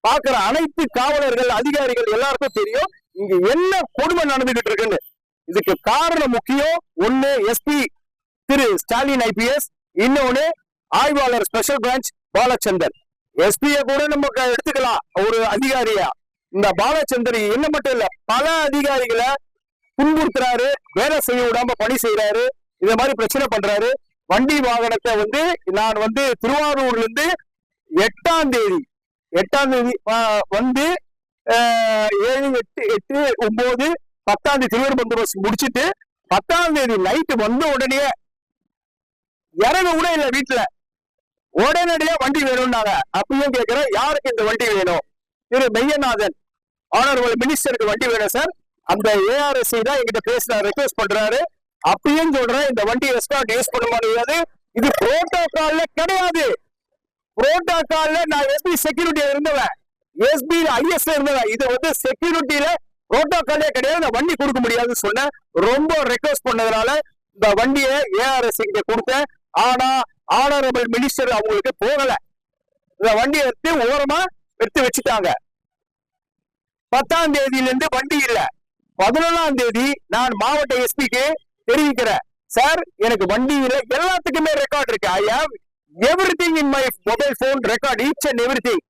பாக்குற அனைத்து காவலர்கள் அதிகாரிகள் எல்லாருக்கும் தெரியும் இங்க என்ன கொடுமை நடந்துகிட்டு இருக்குன்னு. இதுக்கு காரணம் முக்கியம். ஒண்ணு எஸ்பி திரு ஸ்டாலின் ஐபிஎஸ், இன்னொன்னு ஆய்வாளர் ஸ்பெஷல் பிரான்ச் பாலச்சந்தர். எஸ்பியை கூட நம்ம எடுத்துக்கலாம் ஒரு அதிகாரியா. இந்த பாலச்சந்தர் என்ன மட்டும் இல்ல, பல அதிகாரிகளை துன்புறுத்துறாரு, வேலை செய்ய விடாம பணி செய்யறாரு, இந்த மாதிரி பிரச்சனை பண்றாரு. வண்டி வாகனத்தை நான் திருவாரூர்ல இருந்து 8ஆம் தேதி வந்து 7, 8, 9, 10ஆம் தேதி திருவரும்பு பஸ் முடிச்சுட்டு 10ஆம் தேதி நைட்டு வந்த உடனே இறங்க கூட இல்ல வீட்டுல, உடனடியா வண்டி வேணும்னாங்க. அப்பயும் கேட்கிறேன், யாருக்கு இந்த வண்டி வேணும்? திரு மெய்யநாதன் ஆனரபிள் மினிஸ்டருக்கு வண்டி வேணும் சார். அந்த ஏஆர்எஸ்சி தான் என்கிட்ட பேசுறாரு, ரெக்வெஸ்ட் பண்றாரு. அப்பயும் சொல்றேன், இந்த வண்டி எஸ்கார்ட் யூஸ் பண்ண முடியாது. இது புரோட்டோகால்ல கிடையாது. புரோட்டோகால்ல நான் எஸ்பி செக்யூரிட்டியா இருந்தவன், எஸ்பி ஐஎஸ்ல இருந்தவன். இது செக்யூரிட்டியில புரோட்டோகாலே கிடையாது. இந்த வண்டி கொடுக்க முடியாதுன்னு சொன்னேன். ரொம்ப ரெக்வெஸ்ட் பண்ணதுனால இந்த வண்டியை ஏஆர்எஸ்சி கிட்ட கொடுத்தேன். ஆனா ஆனரபிள் மினிஸ்டர் அவங்களுக்கு போகல. இந்த வண்டியை எடுத்து ஓரமா எடுத்து வச்சுட்டாங்க. 10ஆம் தேதியில இருந்து வண்டி இல்ல. 11ஆம் தேதி நான் மாவட்ட எஸ்பிக்கு தெரிவிக்கிறேன், சார் எனக்கு வண்டி இல்ல. எல்லாத்துக்குமே ரெக்கார்ட் இருக்கு. I have everything in my mobile phone record, each and everything.